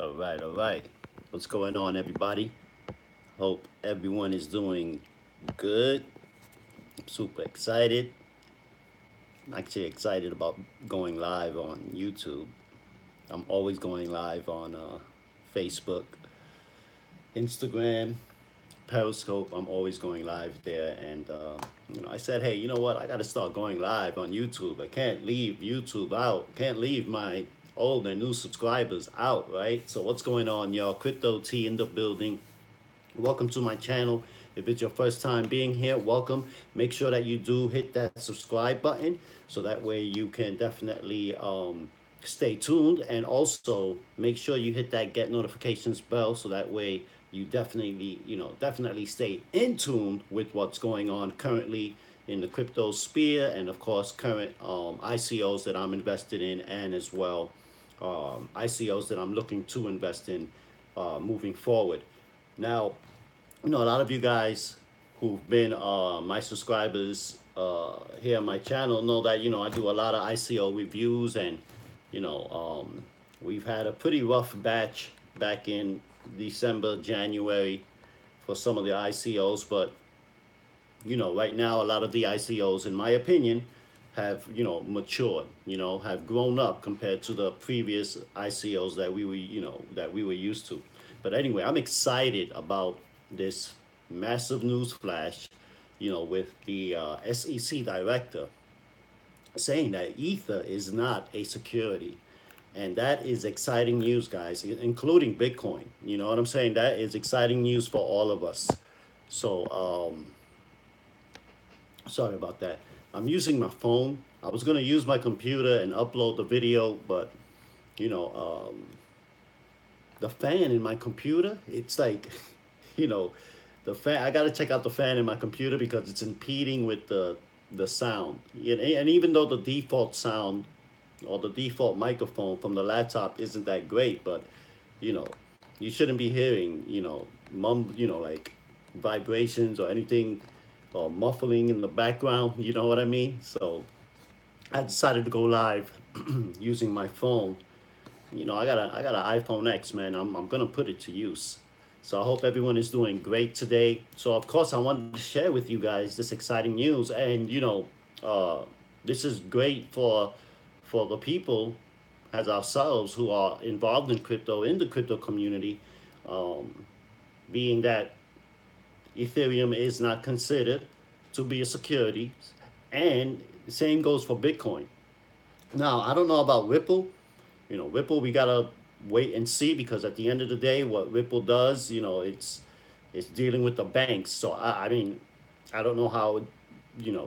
All right. What's going on, everybody? Hope everyone is doing good. I'm super excited. I'm actually excited about going live on YouTube. I'm always going live on Facebook, Instagram, Periscope. I'm always going live there. And, I said, hey, you know what? I got to start going live on YouTube. I can't leave YouTube out. Can't leave my old and new subscribers out, right? So, what's going on, y'all? Crypto T in the building. Welcome to my channel. If it's your first time being here, welcome. Make sure that you do hit that subscribe button so that way you can definitely stay tuned, and also make sure you hit that get notifications bell so that way you definitely stay in tune with what's going on currently in the crypto sphere, and of course current ICOs that I'm invested in, and as well ICOs that I'm looking to invest in moving forward. Now, a lot of you guys who've been my subscribers here on my channel know that I do a lot of ICO reviews, and you know we've had a pretty rough batch back in December, January for some of the ICOs, but right now a lot of the ICOs, in my opinion, have matured, have grown up compared to the previous ICOs that we were used to. But anyway, I'm excited about this massive news flash, with the SEC director saying that Ether is not a security. And that is exciting news, guys, including Bitcoin. You know what I'm saying? That is exciting news for all of us. So, sorry about that. I'm using my phone. I was going to use my computer and upload the video, but, you know, um, the fan in my computer, it's like, you know, the fan. I got to check out the fan in my computer because it's impeding with the sound. And even though the default sound or the default microphone from the laptop isn't that great, but you know, you shouldn't be hearing, like vibrations or anything or muffling in the background. You know what I mean? So I decided to go live using my phone. I got an iPhone X, man. I'm gonna put it to use. So I hope everyone is doing great today. So of course I wanted to share with you guys this exciting news, and uh, this is great for the people as ourselves who are involved in crypto, in the crypto community, um, being that Ethereum is not considered to be a security, and the same goes for Bitcoin. Now, I don't know about Ripple. Ripple, we gotta wait and see, because at the end of the day, what Ripple does, it's dealing with the banks. So I mean, I don't know how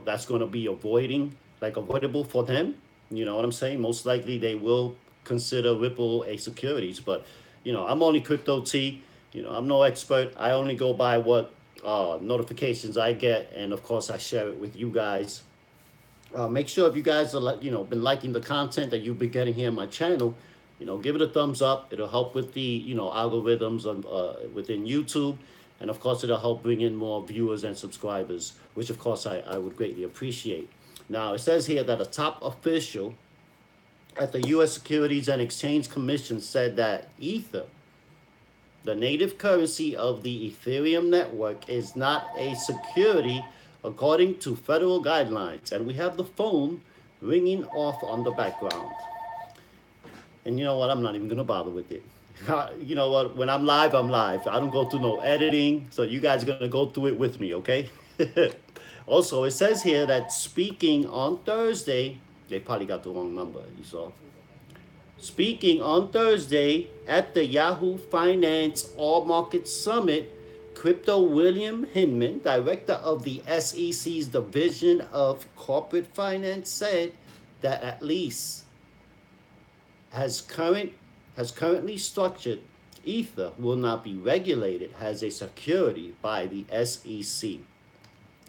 that's going to be avoidable for them. You know what I'm saying? Most likely they will consider Ripple a securities, but I'm only crypto T. I'm no expert. I only go by what notifications I get, and of course I share it with you guys. Make sure if you guys are been liking the content that you've been getting here on my channel, give it a thumbs up. It'll help with the algorithms on, within YouTube, and of course it'll help bring in more viewers and subscribers, which of course I would greatly appreciate. Now it says here that a top official at the U.S. Securities and Exchange Commission said that Ether, the native currency of the Ethereum network, is not a security according to federal guidelines. And we have the phone ringing off on the background. And you know what? I'm not even going to bother with it. You know what? When I'm live, I'm live. I don't go through no editing. So you guys are going to go through it with me, okay? Also, it says here that speaking on Thursday, they probably got the wrong number, you saw. Speaking on Thursday at the Yahoo Finance All Market Summit, Crypto William Hinman, director of the SEC's Division of Corporate Finance, said that at least has currently structured, Ether will not be regulated as a security by the SEC.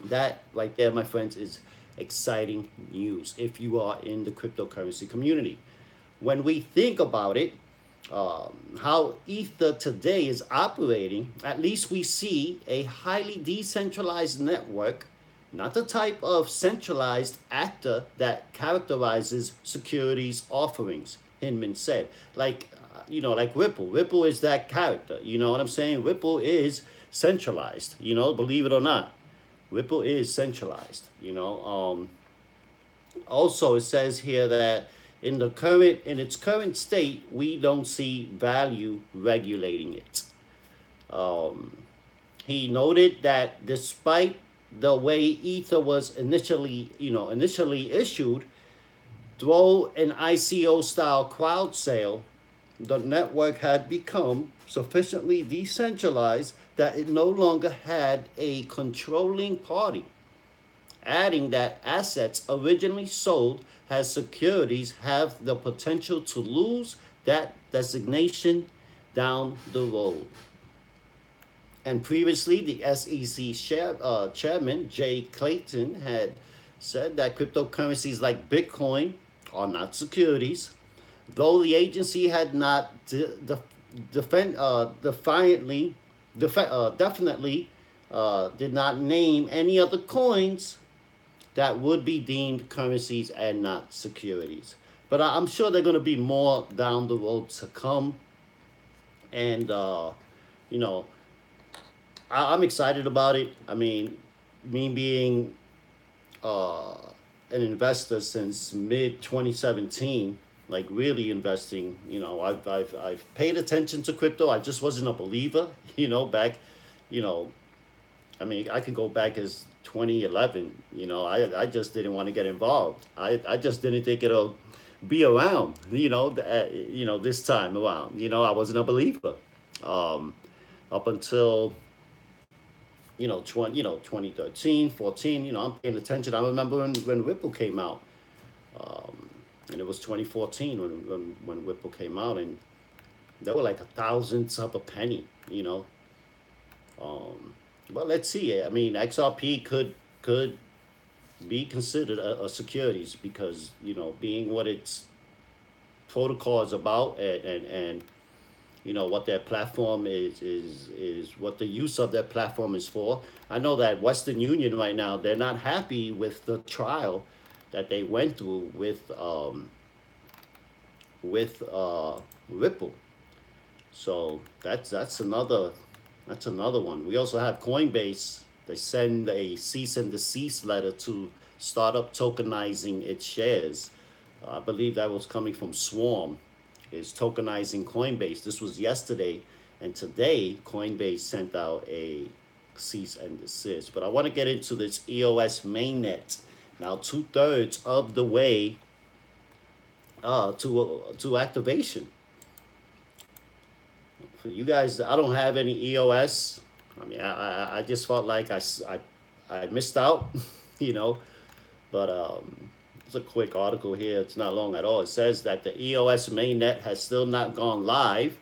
That right there, my friends, is exciting news if you are in the cryptocurrency community. When we think about it, how Ether today is operating, at least we see a highly decentralized network, not the type of centralized actor that characterizes securities offerings, Hinman said. Like, like Ripple. Ripple is that character. You know what I'm saying? Ripple is centralized. Believe it or not, Ripple is centralized. Also, it says here that in its current state, we don't see value regulating it. Um, he noted that despite the way Ether was initially issued through an ICO style crowd sale, the network had become sufficiently decentralized that it no longer had a controlling party, adding that assets originally sold as securities have the potential to lose that designation down the road. And previously, the SEC chairman, Jay Clayton, had said that cryptocurrencies like Bitcoin are not securities, though the agency had not defiantly, definitely did not name any other coins that would be deemed currencies and not securities. But I'm sure there are going to be more down the road to come. And, you know, I'm excited about it. I mean, me being uh, an investor since mid 2017, like really investing. I've paid attention to crypto. I just wasn't a believer. Back, you know, I mean, I could go back as 2011. I just didn't want to get involved. I just didn't think it'll be around. This time around. I wasn't a believer. Um, Up until 2013, 14. I'm paying attention. I remember when Ripple came out, um, and it was 2014 when Ripple came out, and they were like a thousandth of a penny. Um, but let's see. I mean, XRP could be considered a securities because being what its protocol is about, and what their platform is what the use of their platform is for. I know that Western Union right now, they're not happy with the trial that they went through with Ripple. So that's another one. We also have Coinbase. They send a cease and desist letter to start up tokenizing its shares. I believe that was coming from Swarm, is tokenizing Coinbase. This was yesterday, and today Coinbase sent out a cease and desist. But I want to get into this EOS mainnet. Now, 2/3 of the way to activation. For you guys, I don't have any EOS. I mean, I just felt like I missed out, you know. But it's a quick article here. It's not long at all. It says that the EOS mainnet has still not gone live,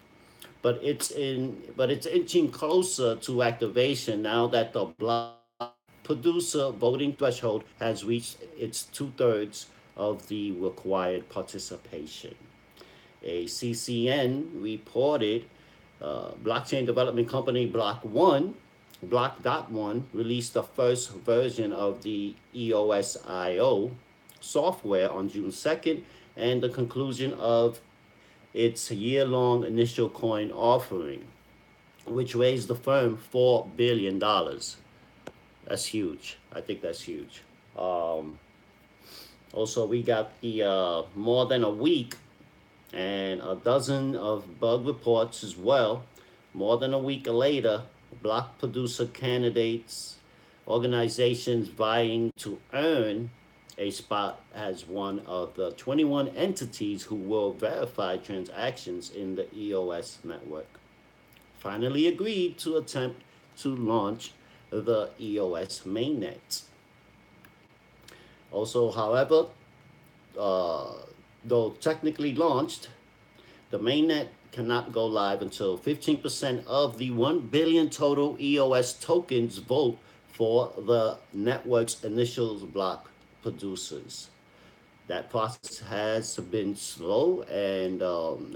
but it's inching closer to activation now that the block producer voting threshold has reached its 2/3 of the required participation. A CCN reported blockchain development company Block.one released the first version of the EOS IO software on June 2nd and the conclusion of its year-long initial coin offering, which raised the firm $4 billion. That's huge. I think that's huge. Um, Also, we got the more than a week and a dozen of bug reports as well. More than a week later, block producer candidates, organizations vying to earn a spot as one of the 21 entities who will verify transactions in the EOS network, finally agreed to attempt to launch the EOS mainnet. Also, however, uh, though technically launched, the mainnet cannot go live until 15% of the 1 billion total EOS tokens vote for the network's initial block producers. That process has been slow, and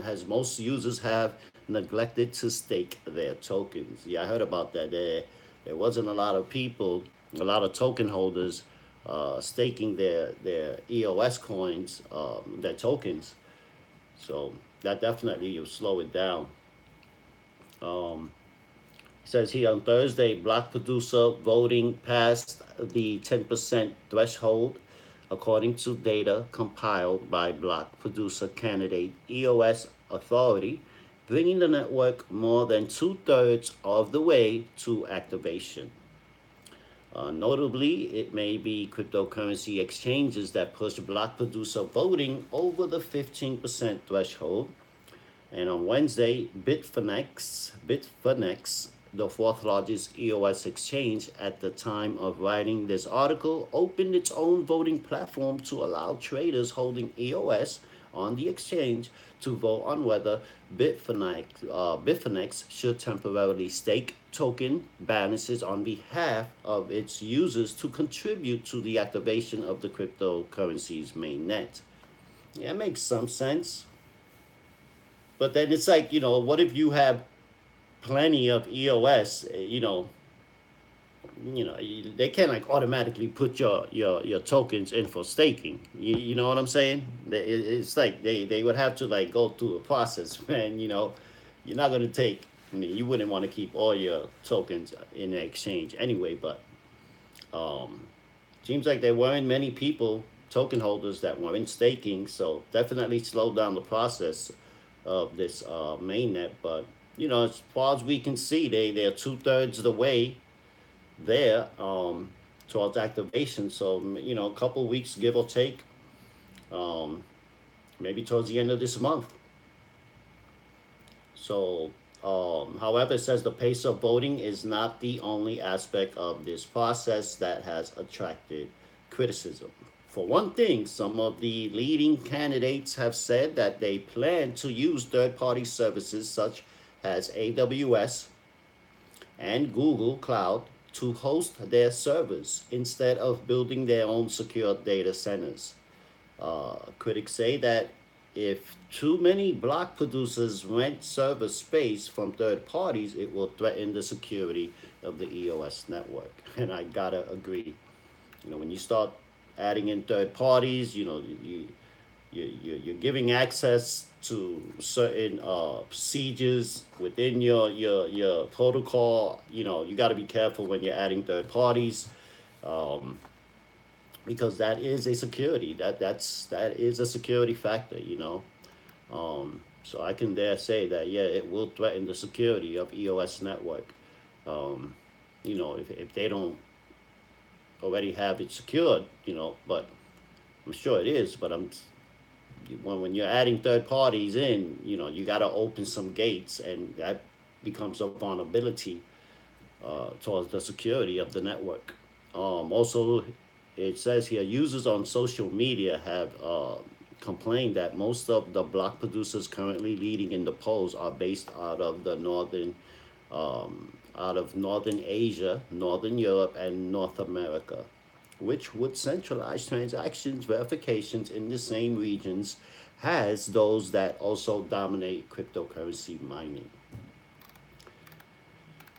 has most users have neglected to stake their tokens. Yeah, I heard about that. There wasn't a lot of people, a lot of token holders staking their EOS coins, their tokens. So that definitely will slow it down. Um, it says here on Thursday, block producer voting passed the 10% threshold, according to data compiled by block producer candidate EOS Authority, bringing the network more than two-thirds of the way to activation. Notably, it may be cryptocurrency exchanges that push block producer voting over the 15% threshold. And on Wednesday, Bitfinex, the fourth largest EOS exchange at the time of writing this article, opened its own voting platform to allow traders holding EOS on the exchange to vote on whether Bitfinex should temporarily stake token balances on behalf of its users to contribute to the activation of the cryptocurrency's mainnet. Yeah, it makes some sense. But then it's like, what if you have plenty of EOS? They can't like automatically put your tokens in for staking. You know what I'm saying? It's like they would have to like go through a process, man. You're not gonna take. I mean, you wouldn't want to keep all your tokens in the exchange anyway. But um, seems like there weren't many people, token holders, that weren't staking. So definitely slowed down the process of this mainnet. But as far as we can see, they're two-thirds of the way there towards activation. So a couple weeks, give or take, um, maybe towards the end of this month. So, however, it says the pace of voting is not the only aspect of this process that has attracted criticism. For one thing, some of the leading candidates have said that they plan to use third party services such as AWS and Google Cloud to host their servers instead of building their own secure data centers. Critics say that if too many block producers rent server space from third parties, it will threaten the security of the EOS network. And I gotta agree. When you start adding in third parties, you're giving access to certain procedures within your protocol. You got to be careful when you're adding third parties, um, because that is a security that is a security factor. So I can dare say that, yeah, it will threaten the security of EOS network. Um, if they don't already have it secured, but I'm sure it is. But when you're adding third parties in, you got to open some gates, and that becomes a vulnerability towards the security of the network. Also, it says here users on social media have complained that most of the block producers currently leading in the polls are based out of northern Asia, northern Europe, and North America, which would centralize transactions verifications in the same regions as those that also dominate cryptocurrency mining.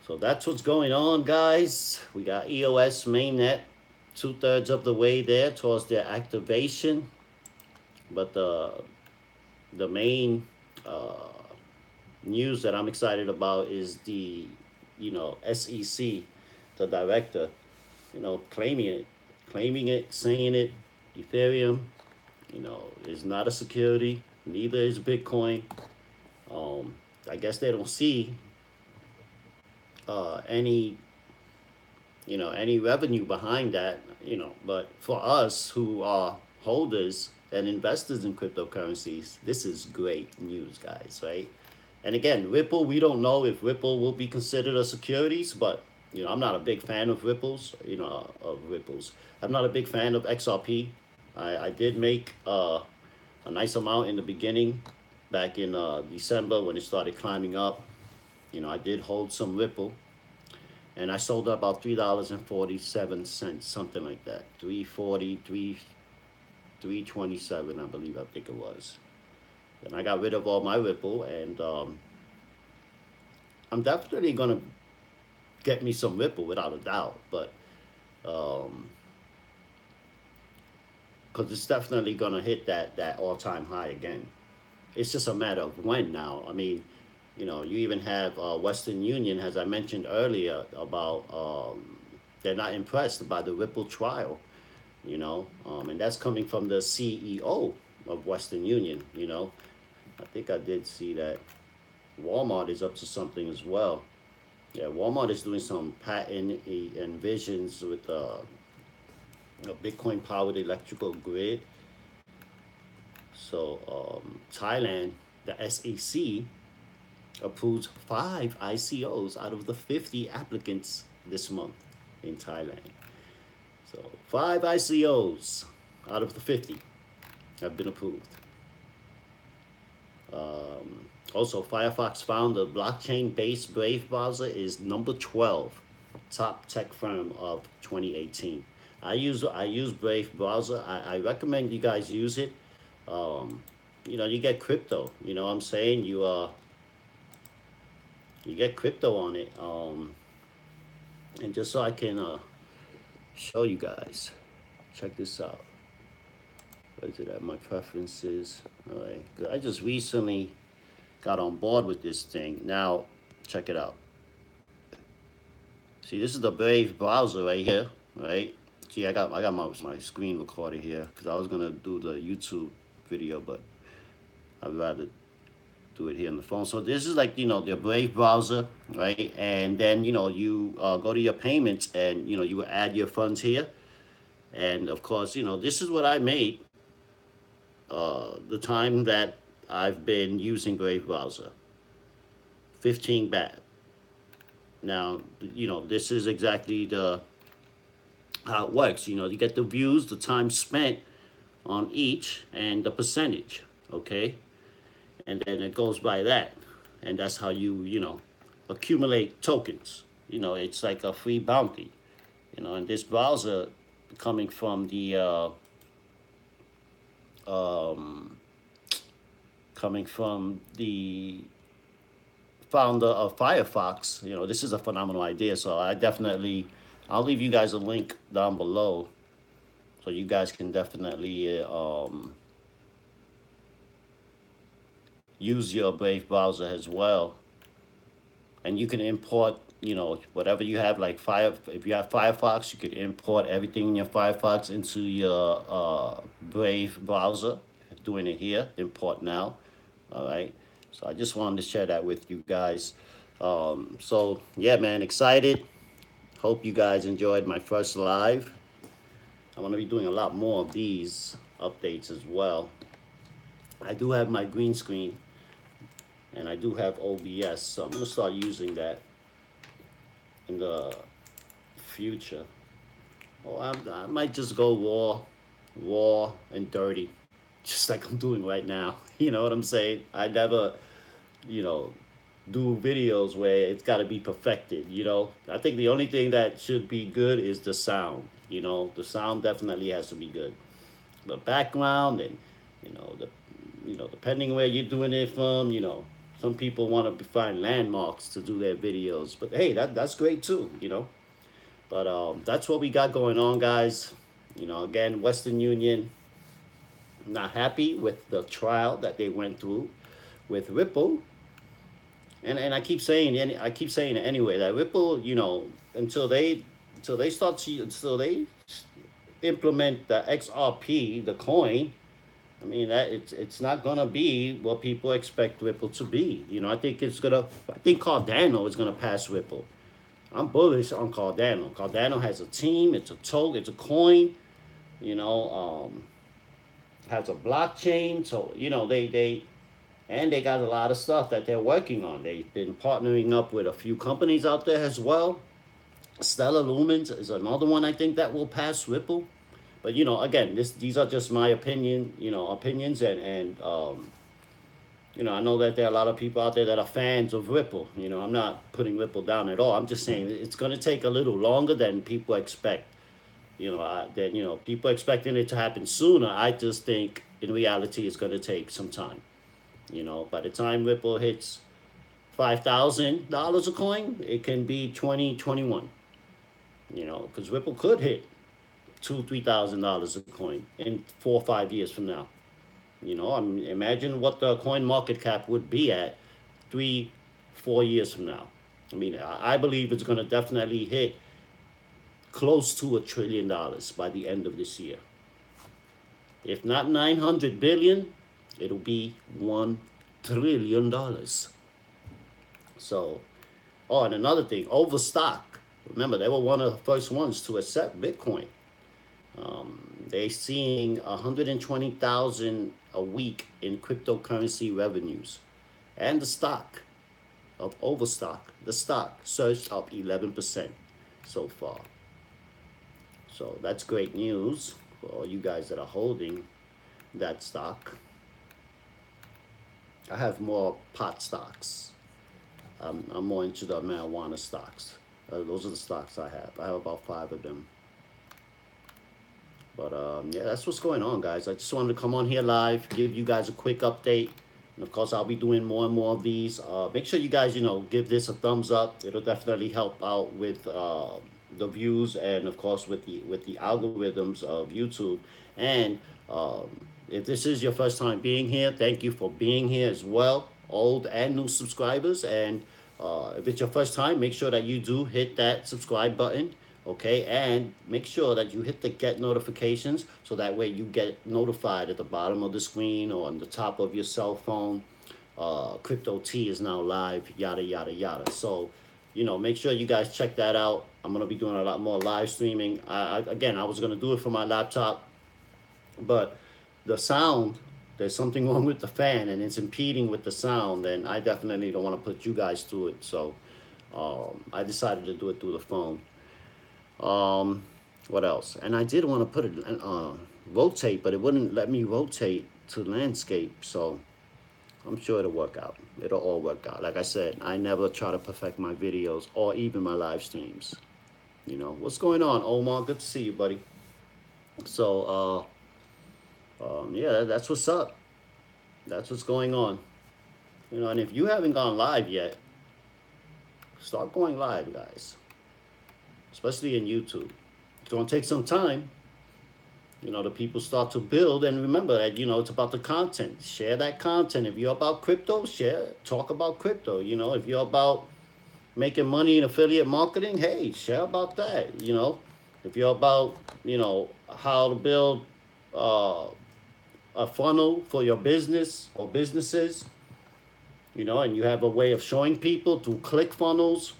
So that's what's going on, guys. We got EOS mainnet, two-thirds of the way there towards their activation. But the main news that I'm excited about is the SEC, the director, claiming it, saying it. Ethereum, is not a security. Neither is Bitcoin. I guess they don't see any any revenue behind that. But for us who are holders and investors in cryptocurrencies, this is great news, guys. Right? And again, Ripple, we don't know if Ripple will be considered a securities, but I'm not a big fan of Ripples. Of Ripples. I'm not a big fan of XRP. I did make a nice amount in the beginning, back in December when it started climbing up. I did hold some Ripple, and I sold about $3.47, something like that. 340, 327, I believe. I think it was. And I got rid of all my Ripple, and I'm definitely gonna get me some Ripple without a doubt, but um, because it's definitely gonna hit that all time high again. it's just a matter of when now. I mean, you even have Western Union, as I mentioned earlier, about they're not impressed by the Ripple trial, and that's coming from the CEO of Western Union. I think I did see that Walmart is up to something as well. Yeah, Walmart is doing some patent and visions with a Bitcoin powered electrical grid. So Thailand, the SEC approves 5 ICOs out of the 50 applicants this month in Thailand. So 5 ICOs out of the 50 have been approved. Also, Firefox found the blockchain-based Brave browser is number 12 top tech firm of 2018. I use Brave browser. I recommend you guys use it. Um, you get crypto. You know what I'm saying? You get crypto on it. And just so I can show you guys, check this out. What is it at? My preferences. All right. I just recently got on board with this thing. Now, check it out. See, this is the Brave browser right here, right? See, I got my screen recorded here because I was gonna do the YouTube video, but I'd rather do it here on the phone. So this is like the Brave browser, right? And then you go to your payments, and you add your funds here, and of course this is what I made the time that I've been using Brave browser, 15 baht. Now this is exactly the how it works. You get the views, the time spent on each, and the percentage. Okay, and then it goes by that, and that's how you accumulate tokens. It's like a free bounty. And this browser coming from the um, coming from the founder of Firefox. This is a phenomenal idea. So I'll leave you guys a link down below, so you guys can definitely use your Brave browser as well, and you can import whatever you have, like if you have Firefox, you could import everything in your Firefox into your Brave browser. Doing it here, import now. All right, so I just wanted to share that with you guys. So yeah, man, excited. Hope you guys enjoyed my first live. I'm going to be doing a lot more of these updates as well. I do have my green screen, and I do have OBS, so I'm going to start using that in the future. Or I might just go raw and dirty, just like I'm doing right now. You know what I'm saying? I never, you know, do videos where it's got to be perfected. I think the only thing that should be good is the sound. The sound definitely has to be good. The background and the depending where you're doing it from. Some people want to find landmarks to do their videos, but hey, that's great too. But that's what we got going on, guys. Again, Western Union not happy with the trial that they went through with Ripple, and I keep saying it anyway, that Ripple, until they until they implement the XRP, the coin. I mean, that it's not gonna be what people expect Ripple to be. I think Cardano is gonna pass Ripple. I'm bullish on Cardano. Cardano has a team. It's a token. It's a coin. You know, has a blockchain. So they got a lot of stuff that they're working on. They've been partnering up with a few companies out there as well. Stellar Lumens is another one I think that will pass Ripple. But again, these are just my opinions, and I know that there are a lot of people out there that are fans of Ripple. I'm not putting Ripple down at all. I'm just saying it's going to take a little longer than people expect. People expecting it to happen sooner. I just think in reality it's going to take some time. By the time Ripple hits $5,000 a coin, it can be 2021. Because Ripple could hit $2,000-$3,000 a coin in 4 or 5 years from now. Imagine what the coin market cap would be at 3, 4 years from now. I believe it's going to definitely hit close to $1 trillion by the end of this year. If not 900 billion, it'll be $1 trillion. So, oh, and another thing, Overstock. Remember, they were one of the first ones to accept Bitcoin. They're seeing 120,000 a week in cryptocurrency revenues, and the stock of Overstock, the stock surged up 11% so far. So that's great news for all you guys that are holding that stock. I have more pot stocks. I'm more into the marijuana stocks. Those are the stocks I have. I have about 5 of them. But yeah, that's what's going on, guys. I just wanted to come on here live, give you guys a quick update. And of course, I'll be doing more and more of these. Make sure you guys, give this a thumbs up. It'll definitely help out with the views, and of course with the algorithms of YouTube. And if this is your first time being here, thank you for being here as well, old and new subscribers. And if it's your first time, make sure that you do hit that subscribe button, okay? And make sure that you hit the get notifications, so that way you get notified at the bottom of the screen or on the top of your cell phone. Crypto T is now live, yada, yada, yada. So, make sure you guys check that out. I'm going to be doing a lot more live streaming. Again, I was going to do it from my laptop, but the sound, there's something wrong with the fan and it's impeding with the sound, and I definitely don't want to put you guys through it. So I decided to do it through the phone. What else? And I did want to put it rotate, but it wouldn't let me rotate to landscape. So I'm sure it'll work out. It'll all work out. Like I said, I never try to perfect my videos or even my live streams. What's going on, Omar? Good to see you, buddy. So yeah, that's what's up. That's what's going on. And if you haven't gone live yet, start going live, guys. Especially in YouTube. It's going to take some time. The people start to build, and remember that, it's about the content. Share that content. If you're about crypto, talk about crypto. If you're about making money in affiliate marketing, hey, share about that. If you're about, how to build a funnel for your business or businesses, and you have a way of showing people through ClickFunnels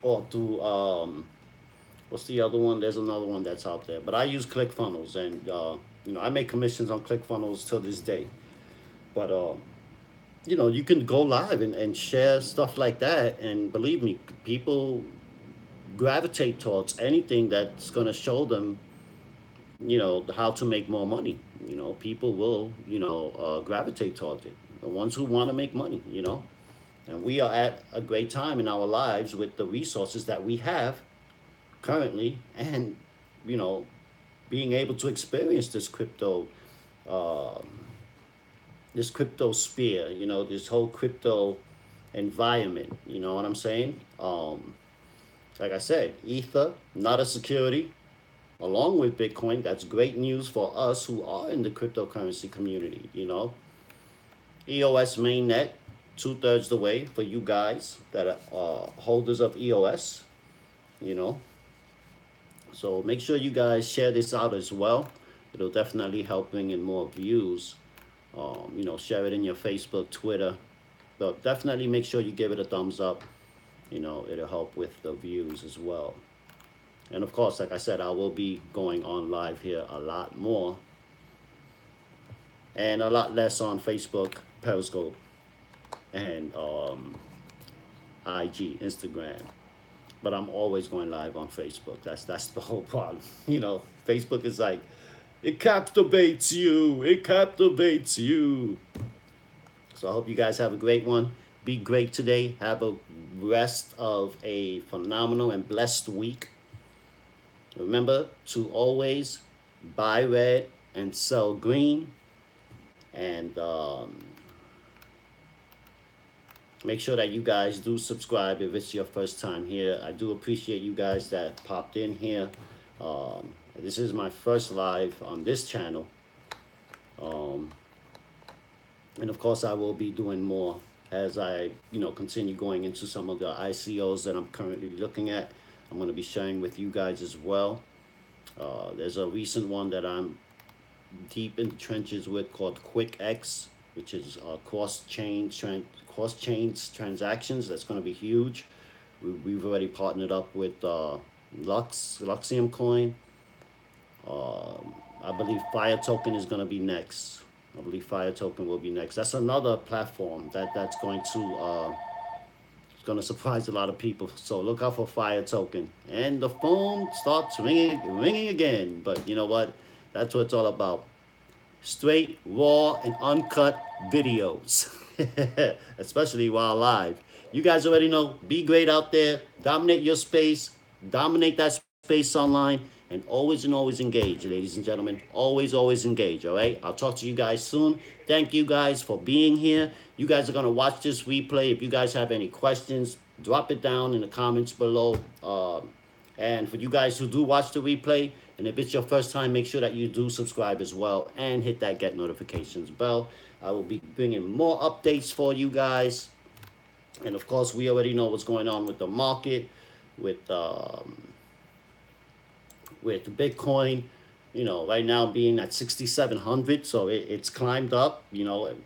or through, what's the other one? There's another one that's out there, but I use ClickFunnels, and I make commissions on ClickFunnels till this day. But you can go live and share stuff like that, and believe me, people gravitate towards anything that's going to show them, how to make more money. People will, gravitate towards it. The ones who want to make money, and we are at a great time in our lives with the resources that we have currently, and being able to experience this crypto sphere, this whole crypto environment. You know what I'm saying? Like I said, Ether, not a security, along with Bitcoin. That's great news for us who are in the cryptocurrency community. EOS Mainnet, 2/3 the way for you guys that are holders of EOS. So make sure you guys share this out as well. It'll definitely help bring in more views. Share it in your Facebook, Twitter. But definitely make sure you give it a thumbs up. It'll help with the views as well. And of course, like I said, I will be going on live here a lot more. And a lot less on Facebook, Periscope, and IG, Instagram. But I'm always going live on Facebook. That's the whole problem. Facebook is like, it captivates you. It captivates you. So I hope you guys have a great one. Be great today. Have a rest of a phenomenal and blessed week. Remember to always buy red and sell green. And make sure that you guys do subscribe if it's your first time here. I do appreciate you guys that popped in here. This is my first live on this channel. And of course, I will be doing more as I, continue going into some of the ICOs that I'm currently looking at. I'm going to be sharing with you guys as well. There's a recent one that I'm deep in the trenches with called QuickX, which is cross chains transactions. That's going to be huge. We've already partnered up with Luxium Coin. I believe Fire Token is going to be next. I believe Fire Token will be next. That's another platform that's going to surprise a lot of people. So look out for Fire Token. And the phone starts ringing again. But you know what? That's what it's all about. Straight, raw, and uncut videos, especially while live. You guys already know. Be great out there. Dominate your space. Dominate that space online. And always engage, ladies and gentlemen. Always engage, all right? I'll talk to you guys soon. Thank you guys for being here. You guys are going to watch this replay. If you guys have any questions, drop it down in the comments below. And for you guys who do watch the replay, and if it's your first time, make sure that you do subscribe as well and hit that get notifications bell. I will be bringing more updates for you guys. And of course, we already know what's going on with the market, with Bitcoin, right now being at 6,700. So it's climbed up.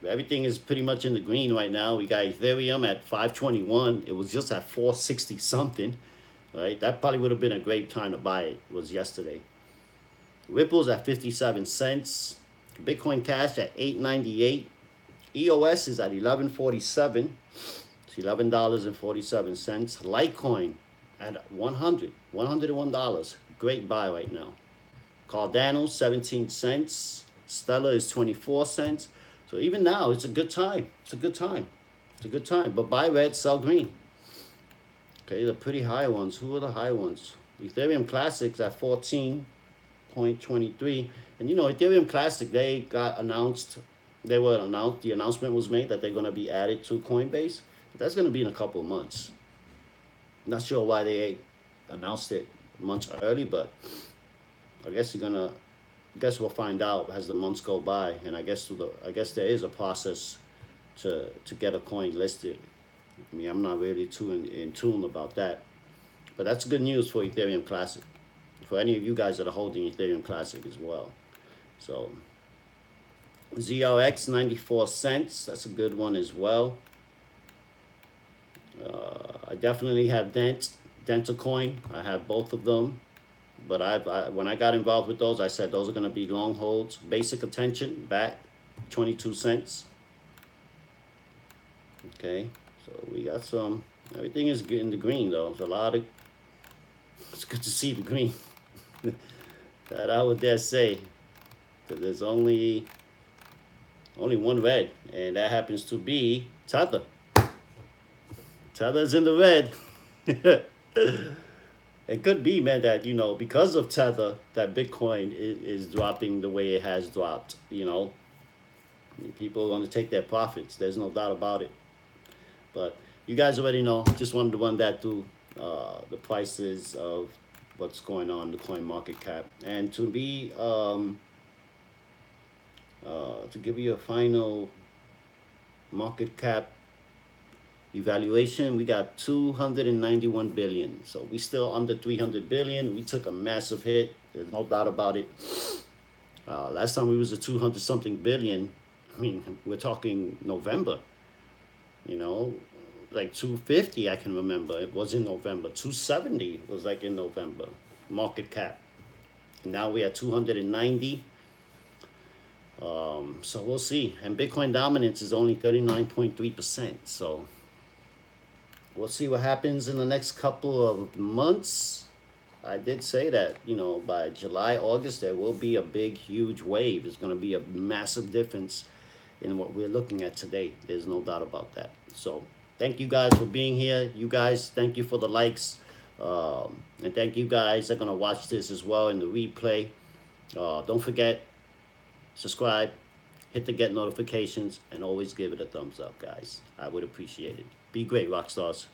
Everything is pretty much in the green right now. We got Ethereum at 521. It was just at 460 something, right? That probably would have been a great time to buy it. It was yesterday. Ripple's at 57 cents. Bitcoin Cash at 898. EOS is at 1147. It's $11.47. Litecoin at $101. Great buy right now. Cardano 17 cents. Stellar is 24 cents. So even now, it's a good time. It's a good time. It's a good time. But buy red, sell green. Okay, the pretty high ones. Who are the high ones? Ethereum Classics at 14.23. And Ethereum Classic, they got announced. The announcement was made that they're going to be added to Coinbase. But that's going to be in a couple of months. Not sure why they announced it months early, but I guess we'll find out as the months go by. And I guess there is a process to get a coin listed. I mean, I'm not really too in tune about that, but that's good news for Ethereum Classic, for any of you guys that are holding Ethereum Classic as well. So ZRX 94 cents. That's a good one as well. I definitely have Delta Coin. I have both of them. But when I got involved with those, I said those are going to be long holds. Basic Attention, back 22 cents. Okay, so we got some. Everything is in the green, though. It's good to see the green. That I would dare say. Because there's only one red, and that happens to be Tether. Tether's in the red. It could be, man, that, because of Tether, that Bitcoin is dropping the way it has dropped, People are going to take their profits. There's no doubt about it. But you guys already know. Just wanted to run that through the prices of what's going on in the coin market cap. And to give you a final market cap evaluation, we got 291 billion. So we still under 300 billion. We took a massive hit. There's no doubt about it. Last time we was at 200 something billion. I mean, we're talking November. Like 250, I can remember. It was in November. 270 was like in November. Market cap. And now we're at 290. So we'll see. And Bitcoin dominance is only 39.3%. So we'll see what happens in the next couple of months. I did say that, by July, August, there will be a big, huge wave. There's going to be a massive difference in what we're looking at today. There's no doubt about that. So thank you guys for being here. You guys, thank you for the likes. And thank you guys that are going to watch this as well in the replay. Don't forget, subscribe, hit the get notifications, and always give it a thumbs up, guys. I would appreciate it. Be great, rock stars.